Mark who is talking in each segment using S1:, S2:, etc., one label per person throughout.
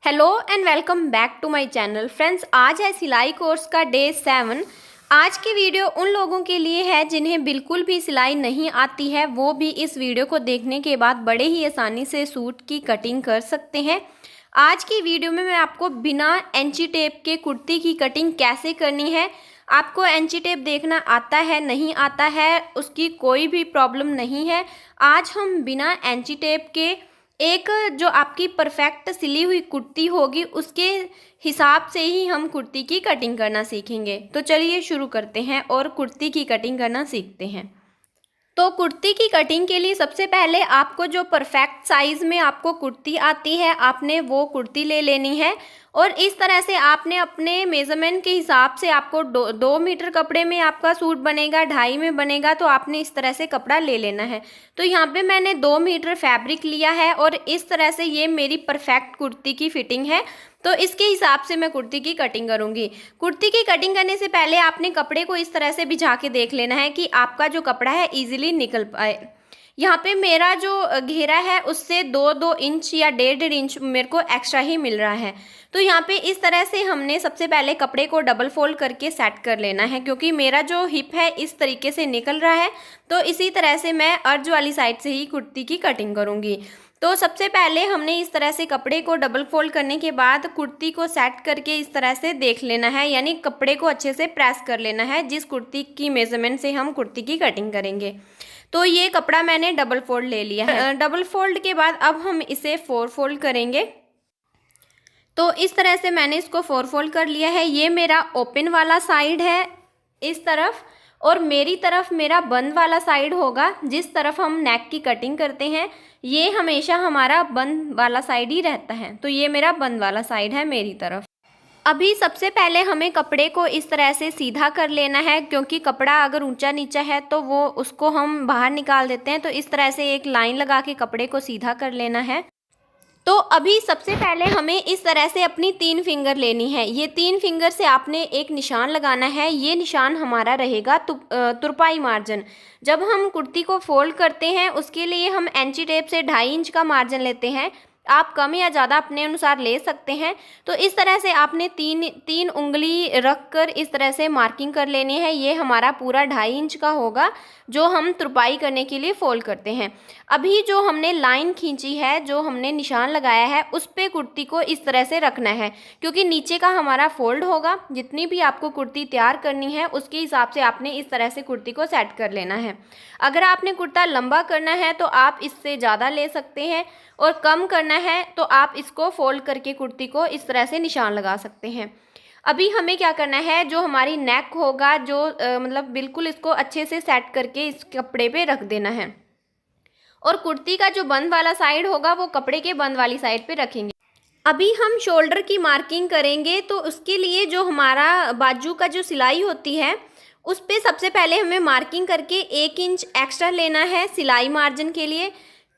S1: Hello and welcome back to my channel friends. आज है सिलाई कोर्स का डे 7। आज की वीडियो उन लोगों के लिए है जिन्हें बिल्कुल भी सिलाई नहीं आती है, वो भी इस वीडियो को देखने के बाद बड़े ही आसानी से सूट की कटिंग कर सकते हैं। आज की वीडियो में मैं आपको बिना एंची टेप के कुर्ती की कटिंग कैसे करनी है, आपको एंची टेप देखना आता है नहीं आता है उसकी कोई भी प्रॉब्लम नहीं है। आज हम बिना एंची टेप के एक जो आपकी परफेक्ट सिली हुई कुर्ती होगी उसके हिसाब से ही हम कुर्ती की कटिंग करना सीखेंगे। तो चलिए शुरू करते हैं और कुर्ती की कटिंग करना सीखते हैं। तो कुर्ती की कटिंग के लिए सबसे पहले आपको जो परफेक्ट साइज़ में आपको कुर्ती आती है आपने वो कुर्ती ले लेनी है। और इस तरह से आपने अपने मेज़रमेंट के हिसाब से आपको 2 मीटर कपड़े में आपका सूट बनेगा, 2.5 में बनेगा, तो आपने इस तरह से कपड़ा ले लेना है। तो यहाँ पे मैंने 2 मीटर फैब्रिक लिया है और इस तरह से ये मेरी परफेक्ट कुर्ती की फिटिंग है। तो इसके हिसाब से मैं कुर्ती की कटिंग करूँगी। कुर्ती की कटिंग करने से पहले आपने कपड़े को इस तरह से बिछा के देख लेना है कि आपका जो कपड़ा है ईजिली निकल पाए। यहाँ पे मेरा जो घेरा है उससे 2-2 इंच या 1.5 इंच मेरे को एक्स्ट्रा ही मिल रहा है। तो यहाँ पे इस तरह से हमने सबसे पहले कपड़े को डबल फोल्ड करके सेट कर लेना है, क्योंकि मेरा जो हिप है इस तरीके से निकल रहा है। तो इसी तरह से मैं अर्ज वाली साइड से ही कुर्ती की कटिंग करूँगी। तो सबसे पहले हमने इस तरह से कपड़े को डबल फोल्ड करने के बाद कुर्ती को सेट करके इस तरह से देख लेना है, यानी कपड़े को अच्छे से प्रेस कर लेना है जिस कुर्ती की मेज़रमेंट से हम कुर्ती की कटिंग करेंगे। तो ये कपड़ा मैंने डबल फोल्ड ले लिया है। डबल फोल्ड के बाद अब हम इसे 4 फोल्ड करेंगे। तो इस तरह से मैंने इसको 4 फोल्ड कर लिया है। ये मेरा ओपन वाला साइड है इस तरफ, और मेरी तरफ मेरा बंद वाला साइड होगा। जिस तरफ हम नेक की कटिंग करते हैं ये हमेशा हमारा बंद वाला साइड ही रहता है। तो ये मेरा बंद वाला साइड है मेरी तरफ। अभी सबसे पहले हमें कपड़े को इस तरह से सीधा कर लेना है, क्योंकि कपड़ा अगर ऊंचा नीचा है तो वो उसको हम बाहर निकाल देते हैं। तो इस तरह से एक लाइन लगा के कपड़े को सीधा कर लेना है। तो अभी सबसे पहले हमें इस तरह से अपनी 3 फिंगर लेनी है। ये 3 फिंगर से आपने एक निशान लगाना है। ये निशान हमारा रहेगा तुरपाई मार्जिन। जब हम कुर्ती को फोल्ड करते हैं उसके लिए हम एंची टेप से 2.5 इंच का मार्जिन लेते हैं। आप कम या ज़्यादा अपने अनुसार ले सकते हैं। तो इस तरह से आपने तीन उंगली रख कर इस तरह से मार्किंग कर लेनी है। ये हमारा पूरा 2.5 इंच का होगा जो हम तुरपाई करने के लिए फोल्ड करते हैं। अभी जो हमने लाइन खींची है, जो हमने निशान लगाया है, उस पे कुर्ती को इस तरह से रखना है, क्योंकि नीचे का हमारा फोल्ड होगा। जितनी भी आपको कुर्ती तैयार करनी है उसके हिसाब से आपने इस तरह से कुर्ती को सेट कर लेना है। अगर आपने कुर्ता लंबा करना है तो आप इससे ज़्यादा ले सकते हैं, और कम करना है तो आप इसको फोल्ड करके कुर्ती को इस तरह से निशान लगा सकते हैं। अभी हमें क्या करना है, जो हमारी नेक होगा जो मतलब बिल्कुल इसको अच्छे से सेट करके इस कपड़े पे रख देना है, और कुर्ती का जो बंद वाला साइड होगा वो कपड़े के बंद वाली साइड पे रखेंगे। अभी हम शोल्डर की मार्किंग करेंगे। तो उसके लिए जो हमारा बाजू का जो सिलाई होती है उस पे सबसे पहले हमें मार्किंग करके 1 इंच एक्स्ट्रा लेना है सिलाई मार्जिन के लिए।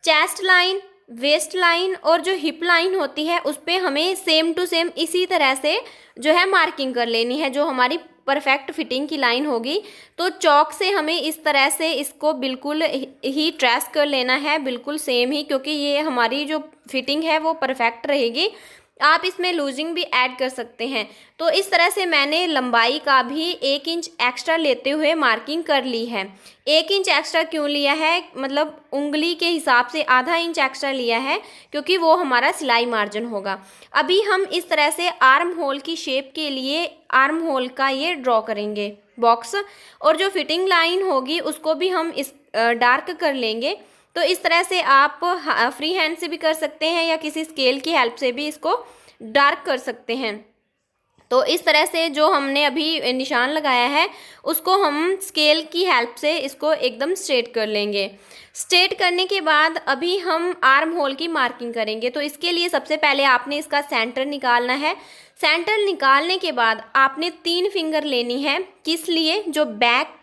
S1: चेस्ट लाइन, वेस्ट लाइन और जो हिप लाइन होती है उस पे हमें सेम टू सेम इसी तरह से जो है मार्किंग कर लेनी है, जो हमारी परफेक्ट फिटिंग की लाइन होगी। तो चौक से हमें इस तरह से इसको बिल्कुल ही ट्रेस कर लेना है, बिल्कुल सेम ही, क्योंकि ये हमारी जो फिटिंग है वो परफेक्ट रहेगी। आप इसमें लूजिंग भी ऐड कर सकते हैं। तो इस तरह से मैंने लंबाई का भी 1 इंच एक्स्ट्रा लेते हुए मार्किंग कर ली है। 1 इंच एक्स्ट्रा क्यों लिया है, मतलब उंगली के हिसाब से आधा इंच एक्स्ट्रा लिया है, क्योंकि वो हमारा सिलाई मार्जिन होगा। अभी हम इस तरह से आर्म होल की शेप के लिए आर्म होल का ये ड्रॉ करेंगे बॉक्स, और जो फिटिंग लाइन होगी उसको भी हम इस डार्क कर लेंगे। तो इस तरह से आप फ्री हैंड से भी कर सकते हैं या किसी स्केल की हेल्प से भी इसको डार्क कर सकते हैं। तो इस तरह से जो हमने अभी निशान लगाया है उसको हम स्केल की हेल्प से इसको एकदम स्ट्रेट कर लेंगे। स्ट्रेट करने के बाद अभी हम आर्म होल की मार्किंग करेंगे। तो इसके लिए सबसे पहले आपने इसका सेंटर निकालना है। सेंटर निकालने के बाद आपने 3 फिंगर लेनी है। किस लिए, जो बैक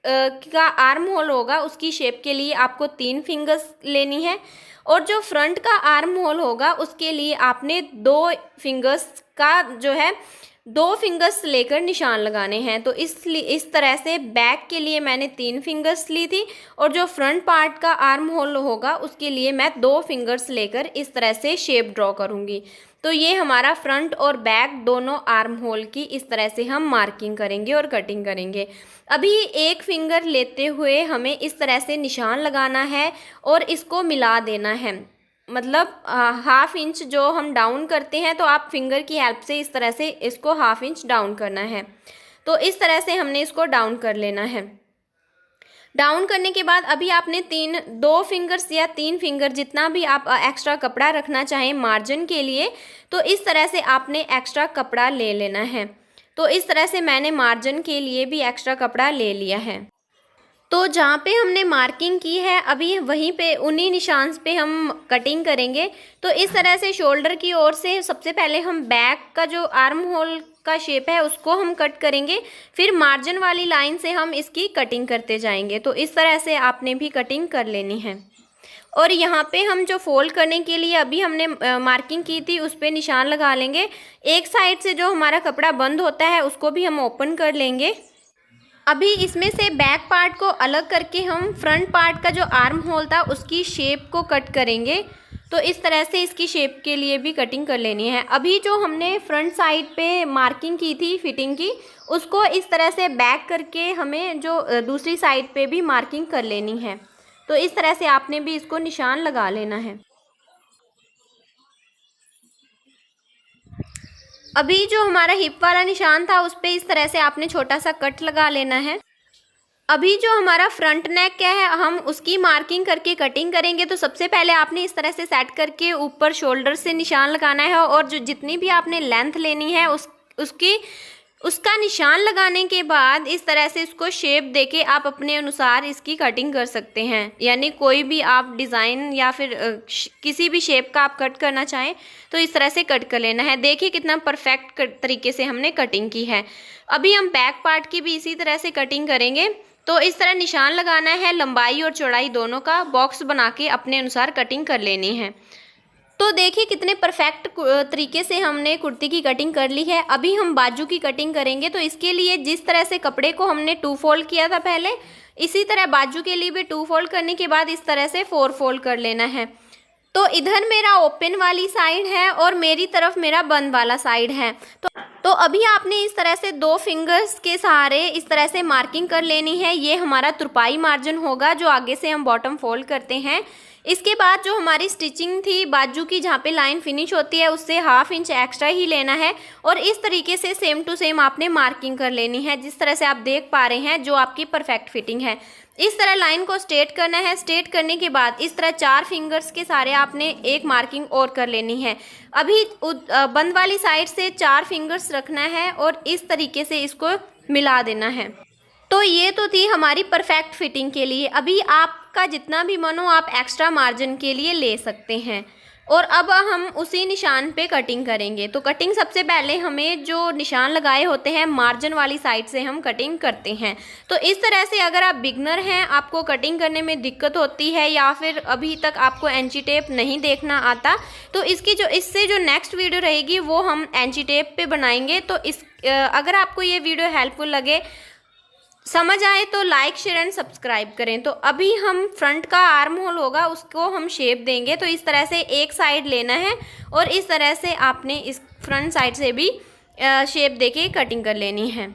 S1: का आर्म होल होगा उसकी शेप के लिए आपको 3 फिंगर्स लेनी है, और जो फ्रंट का आर्म होल होगा उसके लिए आपने 2 फिंगर्स का जो है 2 फिंगर्स लेकर निशान लगाने हैं। तो इस तरह से बैक के लिए मैंने 3 फिंगर्स ली थी और जो फ्रंट पार्ट का आर्म होल होगा उसके लिए मैं 2 फिंगर्स लेकर इस तरह से शेप ड्रॉ करूँगी। तो ये हमारा फ्रंट और बैक दोनों आर्म होल की इस तरह से हम मार्किंग करेंगे और कटिंग करेंगे। अभी 1 फिंगर लेते हुए हमें इस तरह से निशान लगाना है और इसको मिला देना है। मतलब हाफ इंच जो हम डाउन करते हैं तो आप फिंगर की हेल्प से इस तरह से इसको हाफ इंच डाउन करना है। तो इस तरह से हमने इसको डाउन कर लेना है। डाउन करने के बाद अभी आपने 2 फिंगर्स या 3 फिंगर जितना भी आप एक्स्ट्रा कपड़ा रखना चाहें मार्जिन के लिए, तो इस तरह से आपने एक्स्ट्रा कपड़ा ले लेना है। तो इस तरह से मैंने मार्जिन के लिए भी एक्स्ट्रा कपड़ा ले लिया है। तो जहाँ पे हमने मार्किंग की है अभी वहीं पे उन्हीं निशान पे हम कटिंग करेंगे। तो इस तरह से शोल्डर की ओर से सबसे पहले हम बैक का जो आर्म होल का शेप है उसको हम कट करेंगे, फिर मार्जिन वाली लाइन से हम इसकी कटिंग करते जाएंगे। तो इस तरह से आपने भी कटिंग कर लेनी है। और यहाँ पे हम जो फोल्ड करने के लिए अभी हमने मार्किंग की थी उस पर निशान लगा लेंगे। एक साइड से जो हमारा कपड़ा बंद होता है उसको भी हम ओपन कर लेंगे। अभी इसमें से बैक पार्ट को अलग करके हम फ्रंट पार्ट का जो आर्म होल था उसकी शेप को कट करेंगे। तो इस तरह से इसकी शेप के लिए भी कटिंग कर लेनी है। अभी जो हमने फ्रंट साइड पे मार्किंग की थी फिटिंग की, उसको इस तरह से बैक करके हमें जो दूसरी साइड पे भी मार्किंग कर लेनी है। तो इस तरह से आपने भी इसको निशान लगा लेना है। अभी जो हमारा हिप वाला निशान था उस पे इस तरह से आपने छोटा सा कट लगा लेना है। अभी जो हमारा फ्रंट नेक है हम उसकी मार्किंग करके कटिंग करेंगे। तो सबसे पहले आपने इस तरह से सेट करके ऊपर शोल्डर से निशान लगाना है और जो जितनी भी आपने लेंथ लेनी है उसका निशान लगाने के बाद इस तरह से इसको शेप देके आप अपने अनुसार इसकी कटिंग कर सकते हैं। यानी कोई भी आप डिज़ाइन या फिर किसी भी शेप का आप कट करना चाहें तो इस तरह से कट कर लेना है। देखिए कितना परफेक्ट तरीके से हमने कटिंग की है। अभी हम बैक पार्ट की भी इसी तरह से कटिंग करेंगे। तो इस तरह निशान लगाना है, लंबाई और चौड़ाई दोनों का बॉक्स बना के अपने अनुसार कटिंग कर लेनी है। तो देखिए कितने परफेक्ट तरीके से हमने कुर्ती की कटिंग कर ली है। अभी हम बाजू की कटिंग करेंगे। तो इसके लिए जिस तरह से कपड़े को हमने 2 फोल्ड किया था पहले, इसी तरह बाजू के लिए भी 2 फोल्ड करने के बाद इस तरह से 4 फोल्ड कर लेना है। तो इधर मेरा ओपन वाली साइड है और मेरी तरफ मेरा बंद वाला साइड है। तो अभी आपने इस तरह से 2 फिंगर्स के सहारे इस तरह से मार्किंग कर लेनी है। ये हमारा तुरपाई मार्जिन होगा जो आगे से हम बॉटम फोल्ड करते हैं। इसके बाद जो हमारी स्टिचिंग थी बाजू की, जहाँ पे लाइन फिनिश होती है उससे हाफ इंच एक्स्ट्रा ही लेना है और इस तरीके से सेम टू सेम आपने मार्किंग कर लेनी है। जिस तरह से आप देख पा रहे हैं जो आपकी परफेक्ट फिटिंग है। इस तरह लाइन को स्ट्रेट करना है। स्ट्रेट करने के बाद इस तरह 4 फिंगर्स के सारे आपने एक मार्किंग और कर लेनी है। अभी बंद वाली साइड से 4 फिंगर्स रखना है और इस तरीके से इसको मिला देना है। तो ये तो थी हमारी परफेक्ट फिटिंग के लिए। अभी आपका जितना भी मन हो आप एक्स्ट्रा मार्जिन के लिए ले सकते हैं। और अब हम उसी निशान पे कटिंग करेंगे। तो कटिंग सबसे पहले हमें जो निशान लगाए होते हैं मार्जिन वाली साइड से हम कटिंग करते हैं। तो इस तरह से अगर आप बिगनर हैं, आपको कटिंग करने में दिक्कत होती है या फिर अभी तक आपको एंची टेप नहीं देखना आता, तो इससे जो नेक्स्ट वीडियो रहेगी वो हम एंची टेप पे बनाएंगे। तो अगर आपको ये वीडियो हेल्पफुल लगे, समझ आए तो लाइक शेयर एंड सब्सक्राइब करें। तो अभी हम फ्रंट का आर्म होल होगा उसको हम शेप देंगे। तो इस तरह से एक साइड लेना है और इस तरह से आपने इस फ्रंट साइड से भी शेप देके कटिंग कर लेनी है।